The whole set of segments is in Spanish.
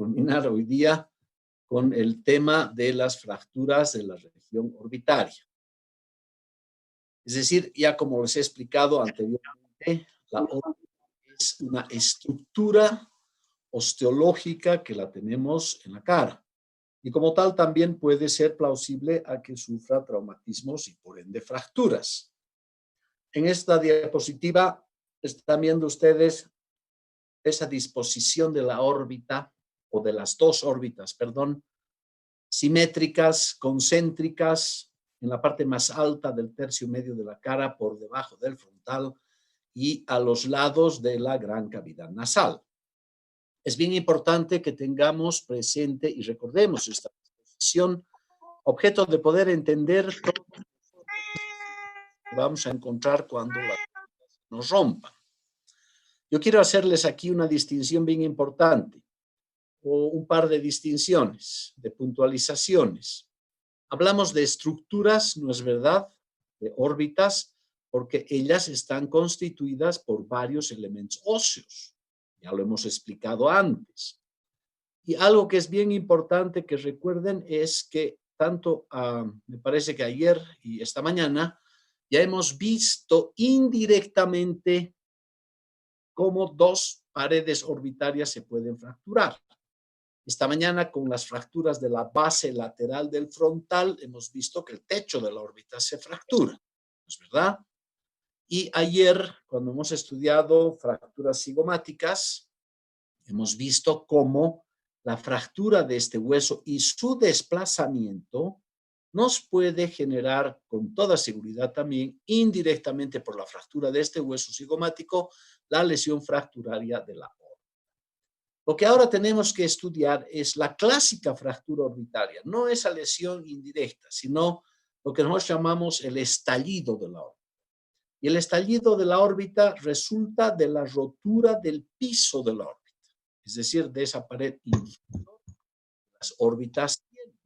culminar hoy día con el tema de las fracturas de la región orbitaria. Es decir, ya como les he explicado anteriormente, la órbita es una estructura osteológica que la tenemos en la cara. Y como tal también puede ser plausible a que sufra traumatismos y por ende fracturas. En esta diapositiva están viendo ustedes esa disposición de la órbita, o de las dos órbitas, perdón, simétricas, concéntricas, en la parte más alta del tercio medio de la cara, por debajo del frontal y a los lados de la gran cavidad nasal. Es bien importante que tengamos presente y recordemos esta disposición, objeto de poder entender todo lo que vamos a encontrar cuando las nos rompan. Yo quiero hacerles aquí una distinción bien importante, o un par de distinciones, de puntualizaciones. Hablamos de estructuras, ¿no es verdad?, de órbitas, porque ellas están constituidas por varios elementos óseos. Ya lo hemos explicado antes. Y algo que es bien importante que recuerden es que tanto, me parece que ayer y esta mañana, ya hemos visto indirectamente cómo dos paredes orbitarias se pueden fracturar. Esta mañana, con las fracturas de la base lateral del frontal, hemos visto que el techo de la órbita se fractura, ¿no es verdad? Y ayer, cuando hemos estudiado fracturas cigomáticas, hemos visto cómo la fractura de este hueso y su desplazamiento nos puede generar con toda seguridad también, indirectamente por la fractura de este hueso cigomático, la lesión fracturaria de la órbita. Lo que ahora tenemos que estudiar es la clásica fractura orbitaria, no esa lesión indirecta, sino lo que nosotros llamamos el estallido de la órbita. Y el estallido de la órbita resulta de la rotura del piso de la órbita, es decir, de esa pared inferior que las órbitas tienen.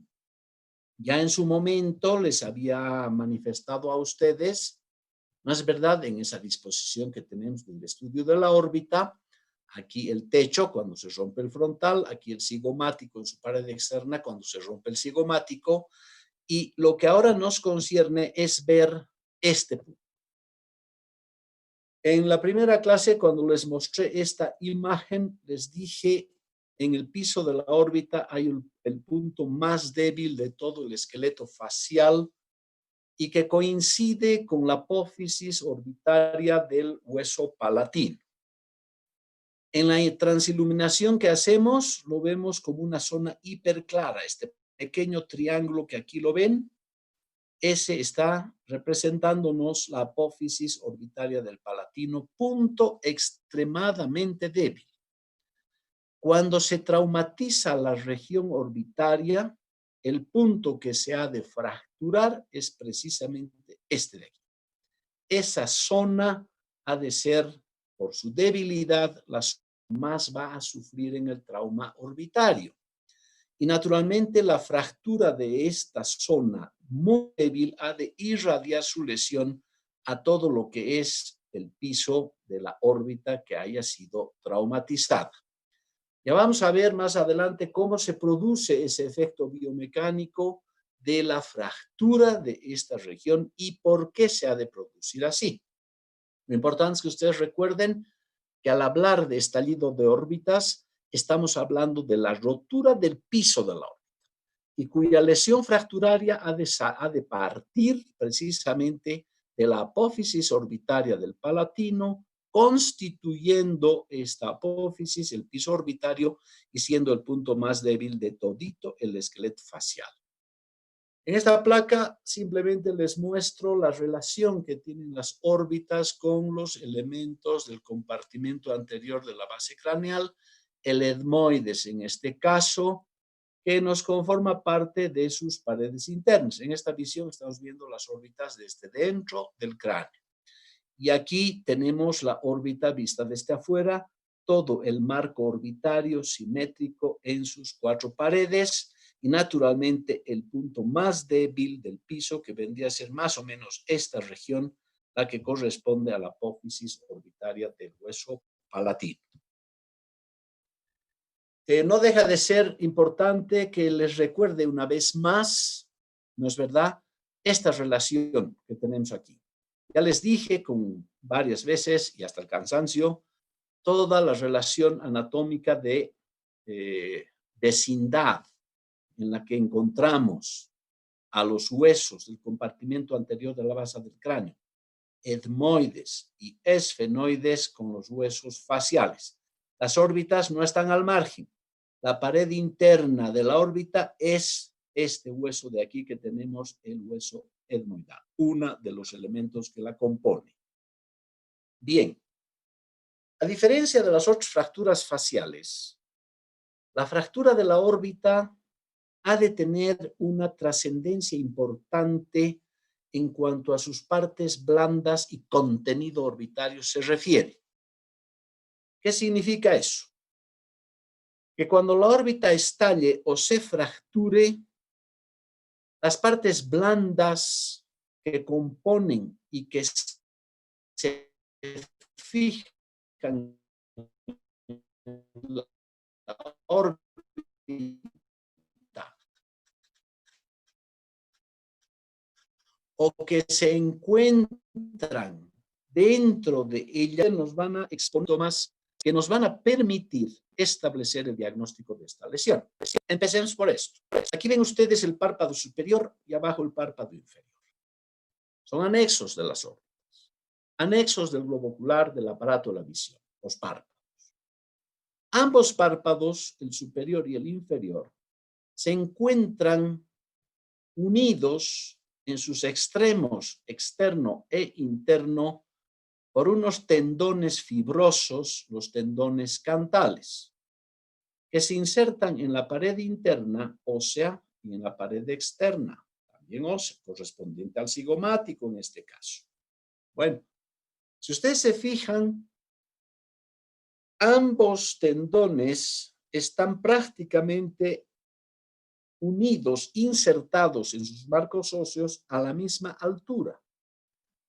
Ya en su momento les había manifestado a ustedes, ¿no es verdad?, en esa disposición que tenemos del estudio de la órbita, aquí el techo cuando se rompe el frontal, aquí el cigomático en su pared externa cuando se rompe el cigomático, y lo que ahora nos concierne es ver este punto. En la primera clase, cuando les mostré esta imagen, les dije, en el piso de la órbita hay el punto más débil de todo el esqueleto facial y que coincide con la apófisis orbitaria del hueso palatino. En la transiluminación que hacemos, lo vemos como una zona hiperclara. Este pequeño triángulo que aquí lo ven, ese está representándonos la apófisis orbitaria del palatino, punto extremadamente débil. Cuando se traumatiza la región orbitaria, el punto que se ha de fracturar es precisamente este de aquí. Esa zona ha de ser, por su debilidad, la más va a sufrir en el trauma orbitario. Y naturalmente la fractura de esta zona muy débil ha de irradiar su lesión a todo lo que es el piso de la órbita que haya sido traumatizada. Ya vamos a ver más adelante cómo se produce ese efecto biomecánico de la fractura de esta región y por qué se ha de producir así. Lo importante es que ustedes recuerden que al hablar de estallido de órbitas, estamos hablando de la rotura del piso de la órbita y cuya lesión fracturaria ha de partir precisamente de la apófisis orbitaria del palatino, constituyendo esta apófisis el piso orbitario y siendo el punto más débil de todito el esqueleto facial. En esta placa simplemente les muestro la relación que tienen las órbitas con los elementos del compartimento anterior de la base craneal, el etmoides en este caso, que nos conforma parte de sus paredes internas. En esta visión estamos viendo las órbitas desde dentro del cráneo. Y aquí tenemos la órbita vista desde afuera, todo el marco orbitario simétrico en sus cuatro paredes y naturalmente el punto más débil del piso que vendría a ser más o menos esta región, la que corresponde a la apófisis orbitaria del hueso palatino. No deja de ser importante que les recuerde una vez más, ¿no es verdad?, esta relación que tenemos aquí. Ya les dije con varias veces y hasta el cansancio, toda la relación anatómica de vecindad en la que encontramos a los huesos del compartimento anterior de la base del cráneo, etmoides y esfenoides con los huesos faciales. Las órbitas no están al margen. La pared interna de la órbita es este hueso de aquí que tenemos, el hueso etmoidal, uno de los elementos que la compone. Bien, a diferencia de las otras fracturas faciales, la fractura de la órbita ha de tener una trascendencia importante en cuanto a sus partes blandas y contenido orbitario se refiere. ¿Qué significa eso? Que cuando la órbita estalle o se fracture, las partes blandas que componen y que se fijan en la órbita o que se encuentran dentro de ella nos van a exponer más que nos van a permitir establecer el diagnóstico de esta lesión. Empecemos por esto. Aquí ven ustedes el párpado superior y abajo el párpado inferior. Son anexos de las órbitas, anexos del globo ocular, del aparato de la visión, los párpados. Ambos párpados, el superior y el inferior, se encuentran unidos en sus extremos externo e interno por unos tendones fibrosos, los tendones cantales, que se insertan en la pared interna ósea y en la pared externa, también ósea, correspondiente al cigomático en este caso. Bueno, si ustedes se fijan, ambos tendones están prácticamente unidos, insertados en sus marcos óseos a la misma altura,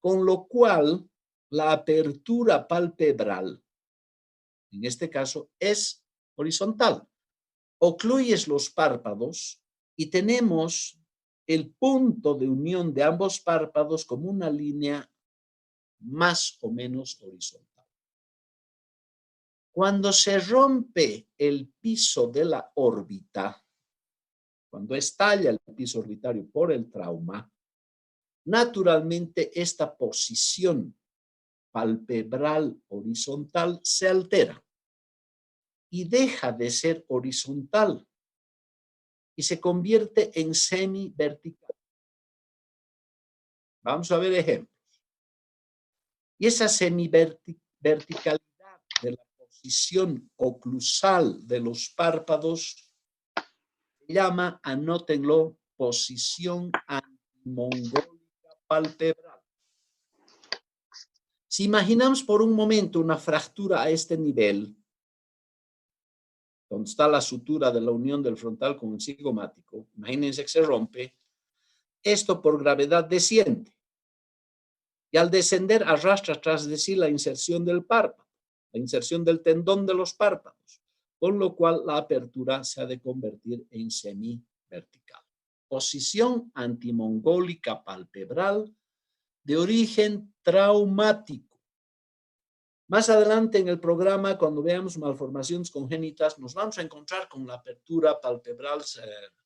con lo cual la apertura palpebral, en este caso, es horizontal. Ocluyes los párpados y tenemos el punto de unión de ambos párpados como una línea más o menos horizontal. Cuando se rompe el piso de la órbita, cuando estalla el piso orbitario por el trauma, naturalmente esta posición palpebral horizontal se altera y deja de ser horizontal y se convierte en semivertical. Vamos a ver ejemplos. Y esa semiverticalidad de la posición oclusal de los párpados se llama, anótenlo, posición antimongólica palpebral. Si imaginamos por un momento una fractura a este nivel, donde está la sutura de la unión del frontal con el cigomático, imagínense que se rompe, esto por gravedad desciende. Y al descender arrastra tras de sí la inserción del párpado, la inserción del tendón de los párpados, con lo cual la apertura se ha de convertir en semivertical. Posición antimongólica palpebral de origen traumático. Más adelante en el programa, cuando veamos malformaciones congénitas, nos vamos a encontrar con la apertura palpebral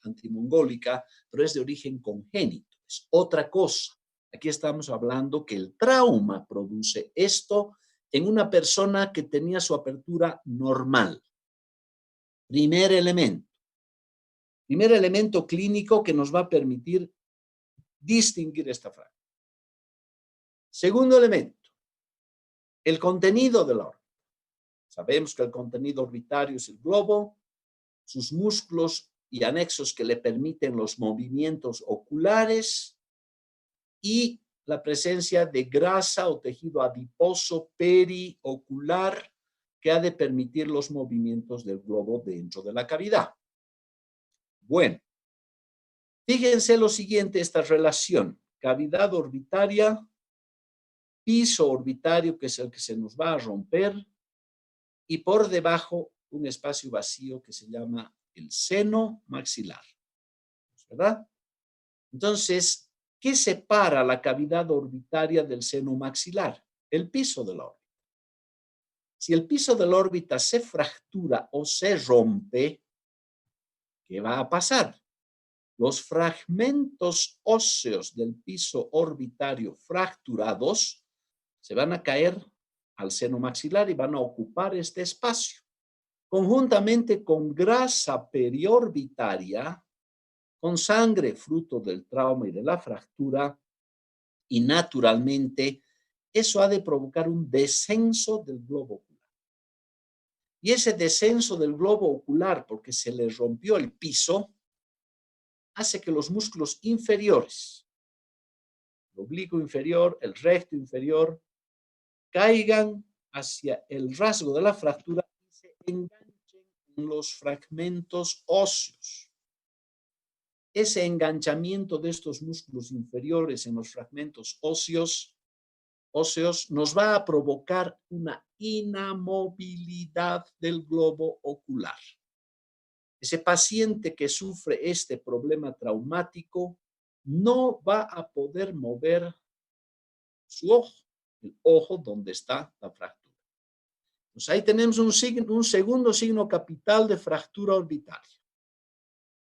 antimongólica, pero es de origen congénito, es otra cosa. Aquí estamos hablando que el trauma produce esto en una persona que tenía su apertura normal. Primer elemento clínico que nos va a permitir distinguir esta fractura. Segundo elemento, el contenido de la órbita. Sabemos que el contenido orbitario es el globo, sus músculos y anexos que le permiten los movimientos oculares y la presencia de grasa o tejido adiposo periocular que ha de permitir los movimientos del globo dentro de la cavidad. Bueno, fíjense lo siguiente, esta relación, cavidad orbitaria, piso orbitario, que es el que se nos va a romper, y por debajo un espacio vacío que se llama el seno maxilar, ¿verdad? Entonces, ¿qué separa la cavidad orbitaria del seno maxilar? El piso de la órbita. Si el piso de la órbita se fractura o se rompe, ¿qué va a pasar? Los fragmentos óseos del piso orbitario fracturados se van a caer al seno maxilar y van a ocupar este espacio, conjuntamente con grasa periorbitaria, con sangre fruto del trauma y de la fractura, y naturalmente eso ha de provocar un descenso del globo ocular. Y ese descenso del globo ocular, porque se le rompió el piso, hace que los músculos inferiores, el oblicuo inferior, el recto inferior, caigan hacia el rasgo de la fractura y se enganchen en los fragmentos óseos. Ese enganchamiento de estos músculos inferiores en los fragmentos óseos nos va a provocar una inamovilidad del globo ocular. Ese paciente que sufre este problema traumático no va a poder mover su ojo, el ojo donde está la fractura. Pues ahí tenemos un segundo signo capital de fractura orbitaria.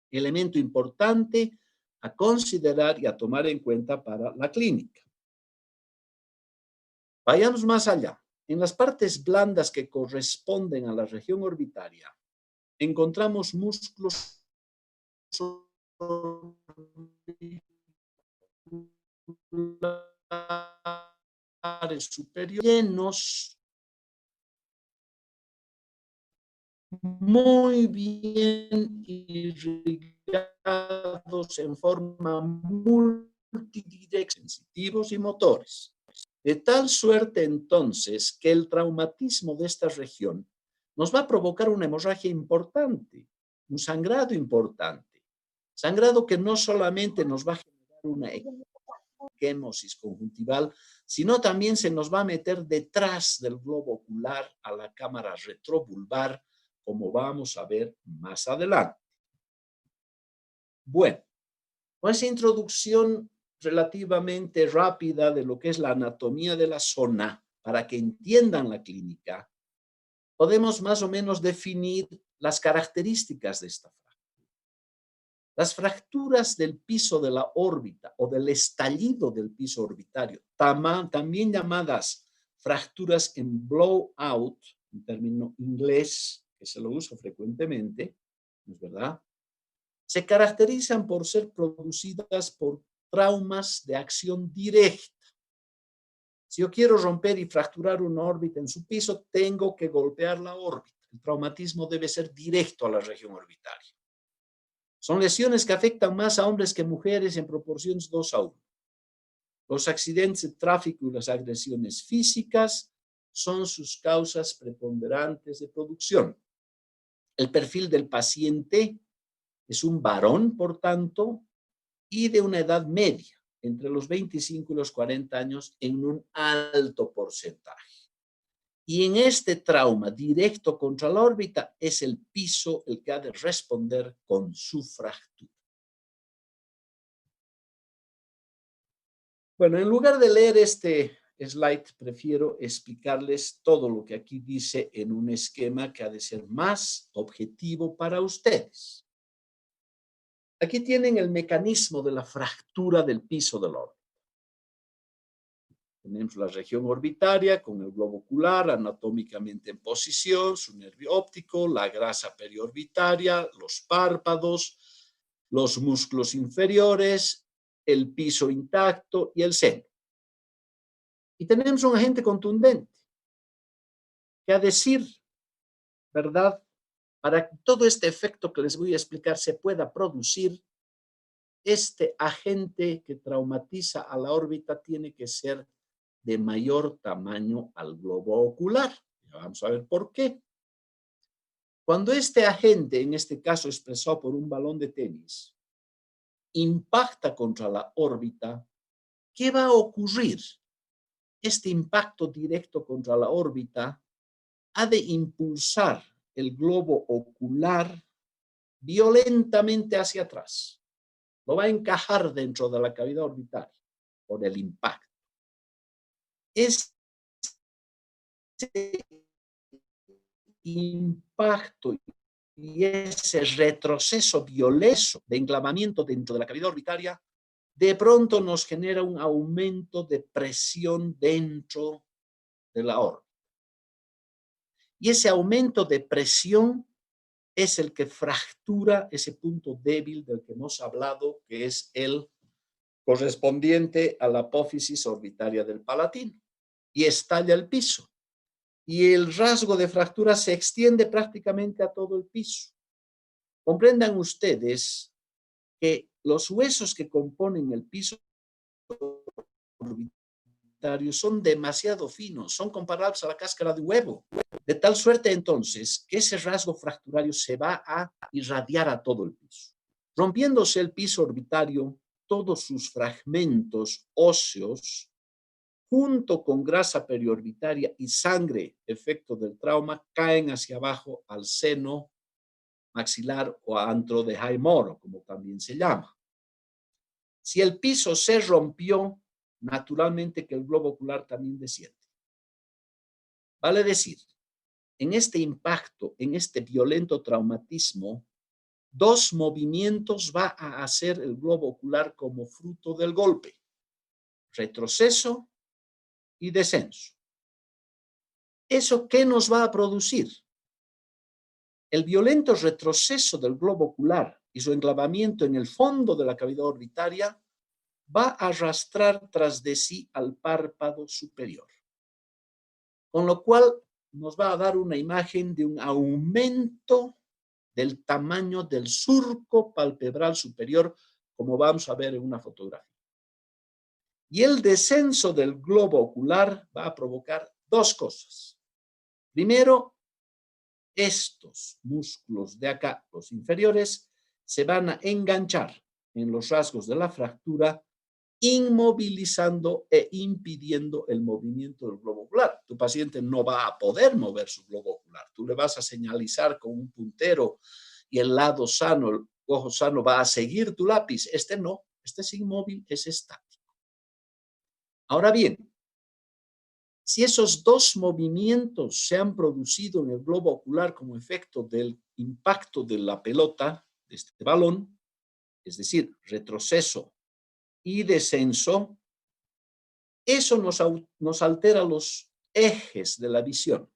Elemento importante a considerar y a tomar en cuenta para la clínica. Vayamos más allá. En las partes blandas que corresponden a la región orbitaria, encontramos músculos superiores llenos, muy bien irrigados en forma multidireccional, sensitivos y motores. De tal suerte entonces que el traumatismo de esta región nos va a provocar una hemorragia importante, un sangrado importante, sangrado que no solamente nos va a generar una equimosis conjuntival, sino también se nos va a meter detrás del globo ocular a la cámara retrovulvar, como vamos a ver más adelante. Bueno, con esa introducción relativamente rápida de lo que es la anatomía de la zona, para que entiendan la clínica, podemos más o menos definir las características de esta fractura. Las fracturas del piso de la órbita o del estallido del piso orbitario, también llamadas fracturas en blowout, un término inglés que se lo usa frecuentemente, ¿no es verdad? Se caracterizan por ser producidas por traumas de acción directa. Si yo quiero romper y fracturar una órbita en su piso, tengo que golpear la órbita. El traumatismo debe ser directo a la región orbitaria. Son lesiones que afectan más a hombres que mujeres en proporciones 2:1. Los accidentes de tráfico y las agresiones físicas son sus causas preponderantes de producción. El perfil del paciente es un varón, por tanto, y de una edad media, entre los 25 y los 40 años, en un alto porcentaje. Y en este trauma directo contra la órbita es el piso el que ha de responder con su fractura. Bueno, en lugar de leer este slide, prefiero explicarles todo lo que aquí dice en un esquema que ha de ser más objetivo para ustedes. Aquí tienen el mecanismo de la fractura del piso del órbita. Tenemos la región orbitaria con el globo ocular anatómicamente en posición, su nervio óptico, la grasa periorbitaria, los párpados, los músculos inferiores, el piso intacto y el seno. Y tenemos un agente contundente que, a decir verdad, para que todo este efecto que les voy a explicar se pueda producir, este agente que traumatiza a la órbita tiene que ser de mayor tamaño al globo ocular. Ya vamos a ver por qué. Cuando este agente, en este caso expresado por un balón de tenis, impacta contra la órbita, ¿qué va a ocurrir? Este impacto directo contra la órbita ha de impulsar el globo ocular violentamente hacia atrás. Lo va a encajar dentro de la cavidad orbitaria por el impacto. Ese impacto y ese retroceso violento de enclavamiento dentro de la cavidad orbitaria de pronto nos genera un aumento de presión dentro de la órbita. Y ese aumento de presión es el que fractura ese punto débil del que hemos hablado, que es el correspondiente a la apófisis orbitaria del palatino, y estalla el piso. Y el rasgo de fractura se extiende prácticamente a todo el piso. Comprendan ustedes que los huesos que componen el piso orbitario son demasiado finos, son comparables a la cáscara de un huevo, de tal suerte entonces que ese rasgo fracturario se va a irradiar a todo el piso. Rompiéndose el piso orbitario, todos sus fragmentos óseos, junto con grasa periorbitaria y sangre, efecto del trauma, caen hacia abajo al seno maxilar o antro de Haimoro, como también se llama. Si el piso se rompió, naturalmente que el globo ocular también desciende. Vale decir, en este impacto, en este violento traumatismo, dos movimientos va a hacer el globo ocular como fruto del golpe: retroceso y descenso. ¿Eso qué nos va a producir? El violento retroceso del globo ocular y su enclavamiento en el fondo de la cavidad orbitaria va a arrastrar tras de sí al párpado superior, con lo cual nos va a dar una imagen de un aumento del tamaño del surco palpebral superior, como vamos a ver en una fotografía. Y el descenso del globo ocular va a provocar dos cosas. Primero, estos músculos de acá, los inferiores, se van a enganchar en los rasgos de la fractura, inmovilizando e impidiendo el movimiento del globo ocular. Tu paciente no va a poder mover su globo ocular. Tú le vas a señalizar con un puntero y el lado sano, el ojo sano, va a seguir tu lápiz. Este no, este es inmóvil, es estático. Ahora bien, si esos dos movimientos se han producido en el globo ocular como efecto del impacto de la pelota, de este balón, es decir, retroceso y descenso, eso nos altera los ejes de la visión.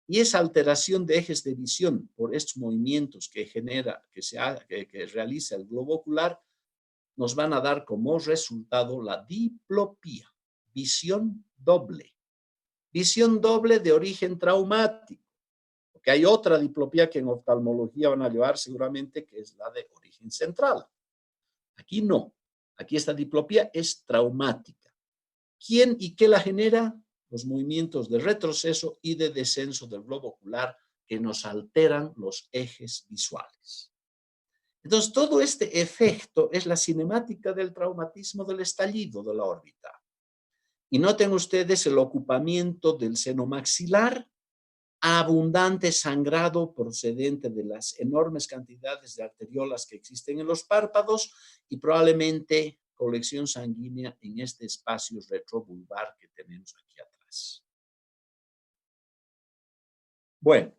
Y esa alteración de ejes de visión por estos movimientos que realiza el globo ocular, nos van a dar como resultado la diplopía, visión doble. Visión doble de origen traumático, porque hay otra diplopía que en oftalmología van a llevar seguramente, que es la de origen central. Aquí no, aquí esta diplopía es traumática. ¿Quién y qué la genera? Los movimientos de retroceso y de descenso del globo ocular que nos alteran los ejes visuales. Entonces, todo este efecto es la cinemática del traumatismo del estallido de la órbita. Y noten ustedes el ocupamiento del seno maxilar, abundante sangrado procedente de las enormes cantidades de arteriolas que existen en los párpados y probablemente colección sanguínea en este espacio retrovulvar que tenemos aquí atrás. Bueno,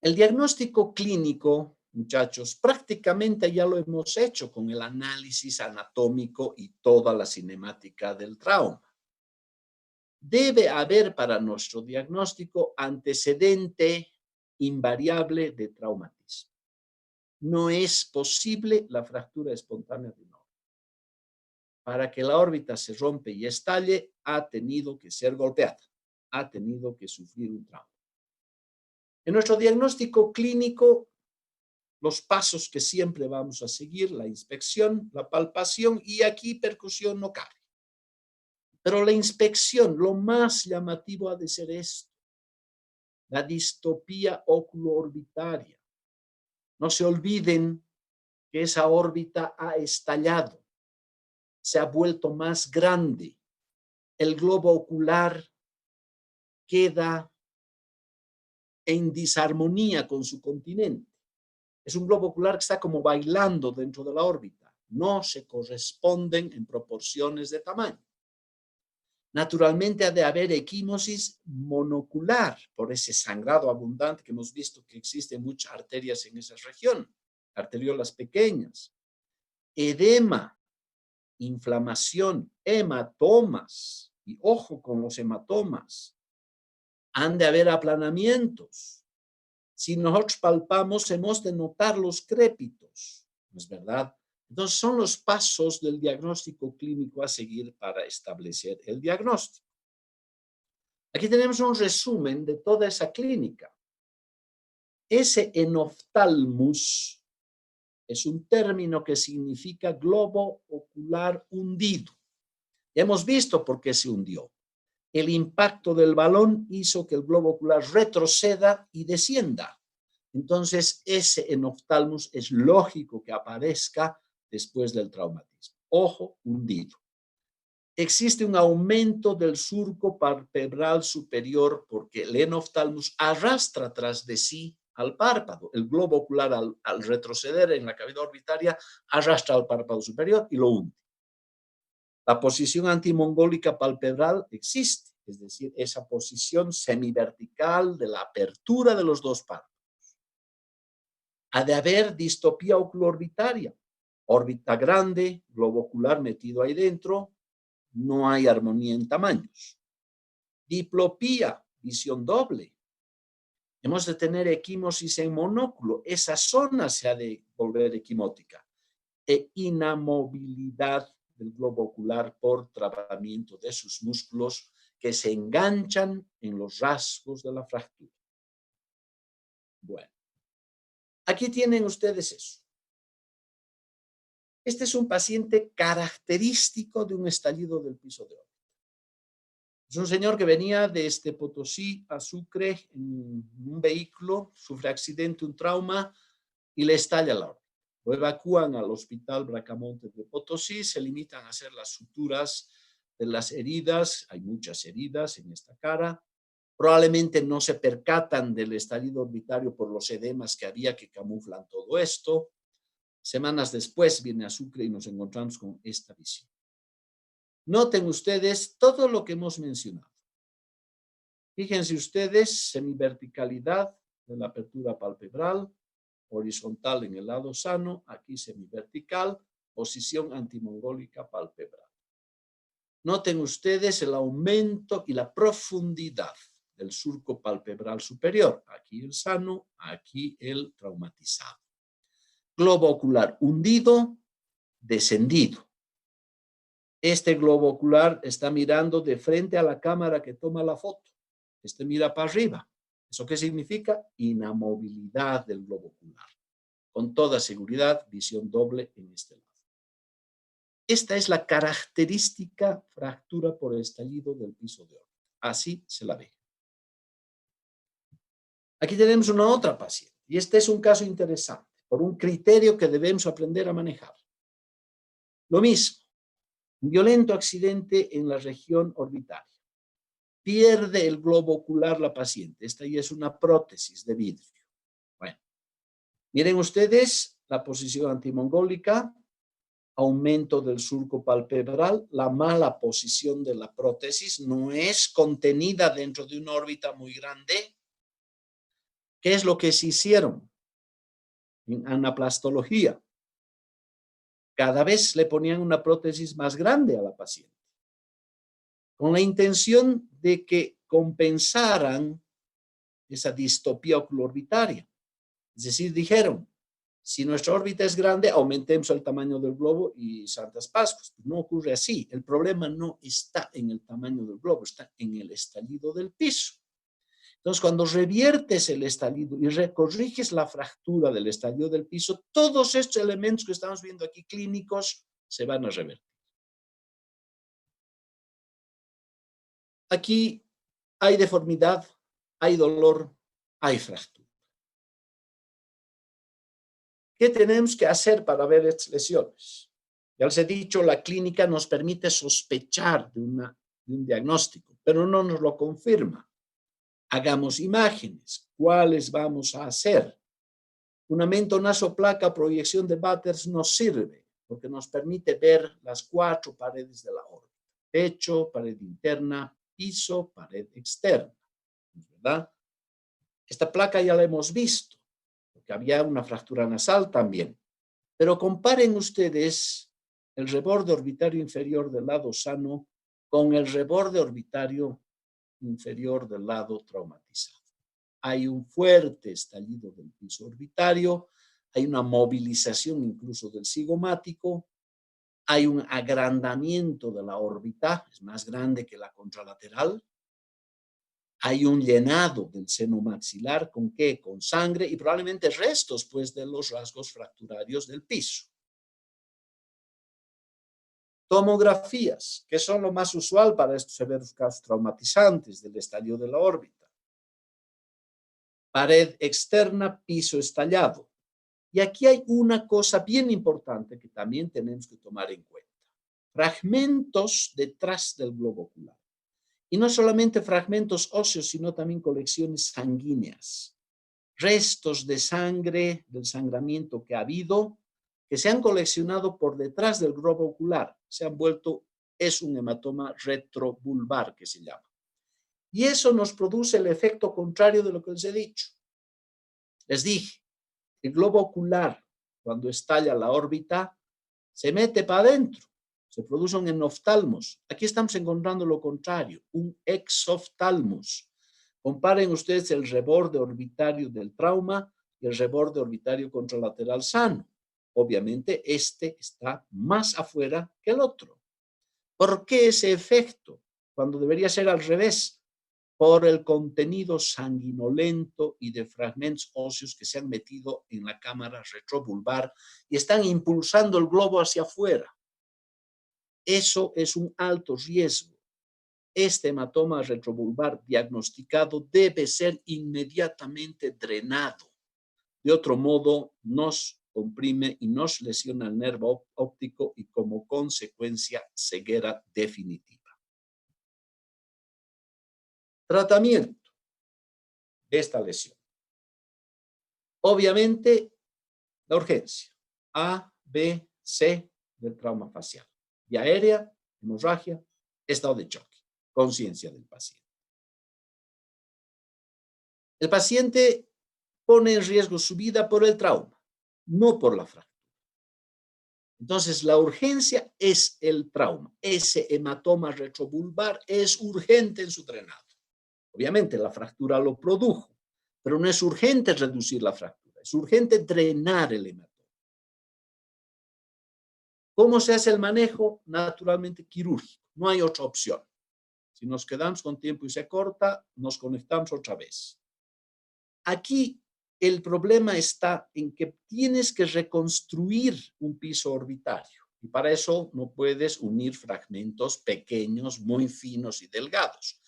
el diagnóstico clínico, muchachos, prácticamente ya lo hemos hecho con el análisis anatómico y toda la cinemática del trauma. Debe haber para nuestro diagnóstico antecedente invariable de traumatismo. No es posible la fractura espontánea de un órbita. Para que la órbita se rompe y estalle, ha tenido que ser golpeada, ha tenido que sufrir un trauma. En nuestro diagnóstico clínico, los pasos que siempre vamos a seguir: la inspección, la palpación, y aquí percusión no cabe. Pero la inspección, lo más llamativo ha de ser esto: la distopía oculo-orbitaria. No se olviden que esa órbita ha estallado, se ha vuelto más grande. El globo ocular queda en disarmonía con su continente. Es un globo ocular que está como bailando dentro de la órbita. No se corresponden en proporciones de tamaño. Naturalmente ha de haber equimosis monocular por ese sangrado abundante que hemos visto que existen muchas arterias en esa región, arteriolas pequeñas, edema, inflamación, hematomas, y ojo con los hematomas, han de haber aplanamientos. Si nosotros palpamos, hemos de notar los crépitos, ¿no es verdad? Entonces, son los pasos del diagnóstico clínico a seguir para establecer el diagnóstico. Aquí tenemos un resumen de toda esa clínica. Ese enoftalmus es un término que significa globo ocular hundido. Ya hemos visto por qué se hundió. El impacto del balón hizo que el globo ocular retroceda y descienda. Entonces, ese enoftalmus es lógico que aparezca después del traumatismo. Ojo hundido. Existe un aumento del surco palpebral superior porque el enoftalmus arrastra tras de sí al párpado. El globo ocular al retroceder en la cavidad orbitaria arrastra al párpado superior y lo hunde. La posición antimongólica palpebral existe, es decir, esa posición semivertical de la apertura de los dos párpados. Ha de haber distopía oculorbitaria, órbita grande, globo ocular metido ahí dentro, no hay armonía en tamaños. Diplopía, visión doble. Hemos de tener equimosis en monóculo, esa zona se ha de volver equimótica. E inamovilidad del globo ocular por trabamiento de sus músculos que se enganchan en los rasgos de la fractura. Bueno, aquí tienen ustedes eso. Este es un paciente característico de un estallido del piso de órbita. Es un señor que venía desde Potosí a Sucre en un vehículo, sufre accidente, un trauma y le estalla la órbita. Lo evacúan al hospital Bracamonte de Potosí, se limitan a hacer las suturas de las heridas, hay muchas heridas en esta cara, probablemente no se percatan del estallido orbitario por los edemas que había que camuflan todo esto. Semanas después viene a Sucre y nos encontramos con esta visión. Noten ustedes todo lo que hemos mencionado. Fíjense ustedes, semiverticalidad de la apertura palpebral, horizontal en el lado sano, aquí semivertical, posición antimongólica palpebral. Noten ustedes el aumento y la profundidad del surco palpebral superior. Aquí el sano, aquí el traumatizado. Globo ocular hundido, descendido. Este globo ocular está mirando de frente a la cámara que toma la foto. Este mira para arriba. ¿Eso qué significa? Inamovilidad del globo ocular. Con toda seguridad, visión doble en este lado. Esta es la característica fractura por estallido del piso de órbita. Así se la ve. Aquí tenemos una otra paciente. Y este es un caso interesante, por un criterio que debemos aprender a manejar. Lo mismo, un violento accidente en la región orbitaria. Pierde el globo ocular la paciente. Esta ya es una prótesis de vidrio. Bueno, miren ustedes la posición antimongólica, aumento del surco palpebral, la mala posición de la prótesis no es contenida dentro de una órbita muy grande. ¿Qué es lo que se hicieron en anaplastología? Cada vez le ponían una prótesis más grande a la paciente, con la intención de que compensaran esa distopía oculorbitaria. Es decir, dijeron, si nuestra órbita es grande, aumentemos el tamaño del globo y santas pascuas. No ocurre así. El problema no está en el tamaño del globo, está en el estallido del piso. Entonces, cuando reviertes el estallido y corriges la fractura del estallido del piso, todos estos elementos que estamos viendo aquí clínicos se van a revertir. Aquí hay deformidad, hay dolor, hay fractura. ¿Qué tenemos que hacer para ver estas lesiones? Ya les he dicho, la clínica nos permite sospechar de un diagnóstico, pero no nos lo confirma. Hagamos imágenes. ¿Cuáles vamos a hacer? Fundamento nasoplaca, proyección de Batters nos sirve porque nos permite ver las 4 paredes de la órbita. Pecho, pared interna, piso, pared externa. ¿Verdad? Esta placa ya la hemos visto, porque había una fractura nasal también. Pero comparen ustedes el reborde orbitario inferior del lado sano con el reborde orbitario inferior del lado traumatizado. Hay un fuerte estallido del piso orbitario, hay una movilización incluso del cigomático, hay un agrandamiento de la órbita, es más grande que la contralateral, hay un llenado del seno maxilar, ¿con qué? Con sangre y probablemente restos, pues, de los rasgos fracturarios del piso. Tomografías, que son lo más usual para estos severos casos traumatizantes del estallido de la órbita. Pared externa, piso estallado. Y aquí hay una cosa bien importante que también tenemos que tomar en cuenta. Fragmentos detrás del globo ocular. Y no solamente fragmentos óseos, sino también colecciones sanguíneas. Restos de sangre, del sangramiento que ha habido, que se han coleccionado por detrás del globo ocular. Se han vuelto, es un hematoma retrovulvar que se llama. Y eso nos produce el efecto contrario de lo que les he dicho. Les dije, el globo ocular, cuando estalla la órbita, se mete para adentro. Se produce un enoftalmos. Aquí estamos encontrando lo contrario, un exoftalmos. Comparen ustedes el reborde orbitario del trauma y el reborde orbitario contralateral sano. Obviamente, este está más afuera que el otro. ¿Por qué ese efecto? Cuando debería ser al revés, por el contenido sanguinolento y de fragmentos óseos que se han metido en la cámara retrovulvar y están impulsando el globo hacia afuera. Eso es un alto riesgo. Este hematoma retrovulvar diagnosticado debe ser inmediatamente drenado. De otro modo, nos comprime y nos lesiona el nervio óptico y como consecuencia ceguera definitiva. Tratamiento de esta lesión. Obviamente, la urgencia. A, B, C del trauma facial. Vía aérea, hemorragia, estado de choque. Conciencia del paciente. El paciente pone en riesgo su vida por el trauma, no por la fractura. Entonces, la urgencia es el trauma. Ese hematoma retrovulvar es urgente en su drenado. Obviamente, la fractura lo produjo, pero no es urgente reducir la fractura, es urgente drenar el hematoma. ¿Cómo se hace el manejo? Naturalmente quirúrgico, no hay otra opción. Si nos quedamos con tiempo y se corta, nos conectamos otra vez. Aquí el problema está en que tienes que reconstruir un piso orbitario y para eso no puedes unir fragmentos pequeños, muy finos y delgados.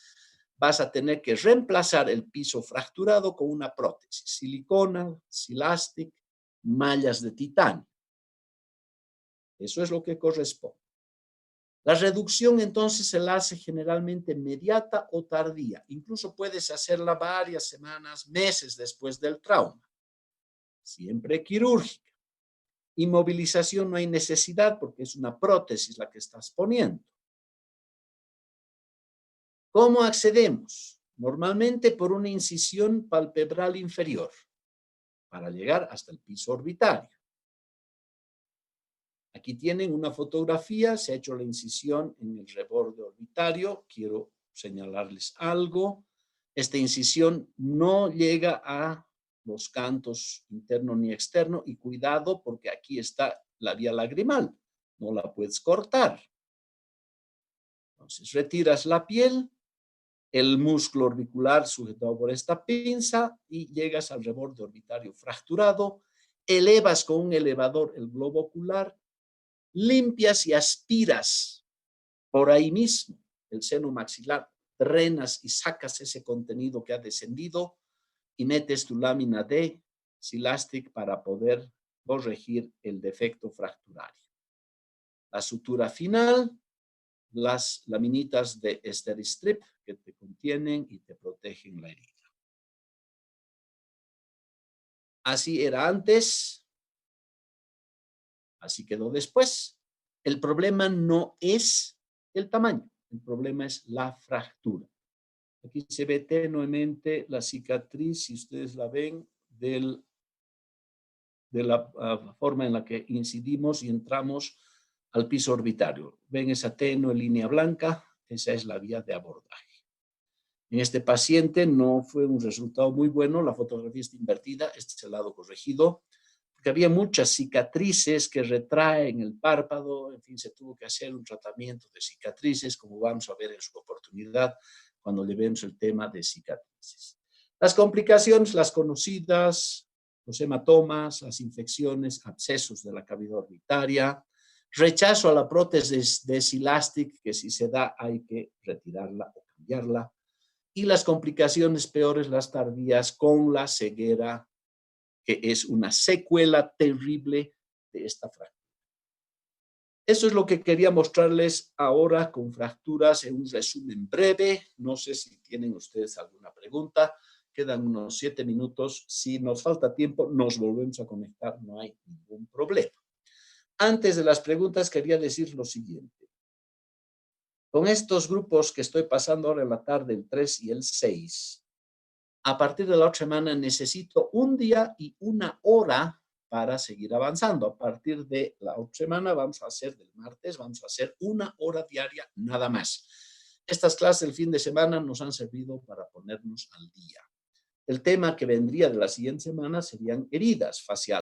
Vas a tener que reemplazar el piso fracturado con una prótesis, silicona, silastic, mallas de titanio. Eso es lo que corresponde. La reducción entonces se la hace generalmente inmediata o tardía. Incluso puedes hacerla varias semanas, meses después del trauma. Siempre quirúrgica. Inmovilización no hay necesidad porque es una prótesis la que estás poniendo. ¿Cómo accedemos? Normalmente por una incisión palpebral inferior para llegar hasta el piso orbitario. Aquí tienen una fotografía, se ha hecho la incisión en el reborde orbitario. Quiero señalarles algo. Esta incisión no llega a los cantos interno ni externo y cuidado porque aquí está la vía lagrimal. No la puedes cortar. Entonces retiras la piel, el músculo orbicular sujetado por esta pinza y llegas al reborde orbitario fracturado. Elevas con un elevador el globo ocular. Limpias y aspiras por ahí mismo el seno maxilar, drenas y sacas ese contenido que ha descendido y metes tu lámina de silastic para poder corregir el defecto fracturario. La sutura final las laminitas de Steri-Strip que te contienen y te protegen la herida. Así era antes, así quedó después. El problema no es el tamaño, el problema es la fractura. Aquí se ve tenuemente la cicatriz, si ustedes la ven, de la forma en la que incidimos y entramos al piso orbitario. ¿Ven esa tenue línea blanca? Esa es la vía de abordaje. En este paciente no fue un resultado muy bueno, la fotografía está invertida, este es el lado corregido, porque había muchas cicatrices que retraen el párpado, en fin, se tuvo que hacer un tratamiento de cicatrices, como vamos a ver en su oportunidad cuando le vemos el tema de cicatrices. Las complicaciones, las conocidas, los hematomas, las infecciones, abscesos de la cavidad orbitaria, rechazo a la prótesis de Silastic, que si se da hay que retirarla o cambiarla, y las complicaciones peores, las tardías, con la ceguera, que es una secuela terrible de esta fractura. Eso es lo que quería mostrarles ahora con fracturas en un resumen breve. No sé si tienen ustedes alguna pregunta. Quedan unos 7 minutos. Si nos falta tiempo, nos volvemos a conectar. No hay ningún problema. Antes de las preguntas, quería decir lo siguiente. Con estos grupos que estoy pasando ahora en la tarde, el 3 y el 6, a partir de la otra semana necesito un día y una hora para seguir avanzando. A partir de la otra semana vamos a hacer, del martes, vamos a hacer 1 hora diaria nada más. Estas clases del fin de semana nos han servido para ponernos al día. El tema que vendría de la siguiente semana serían heridas faciales.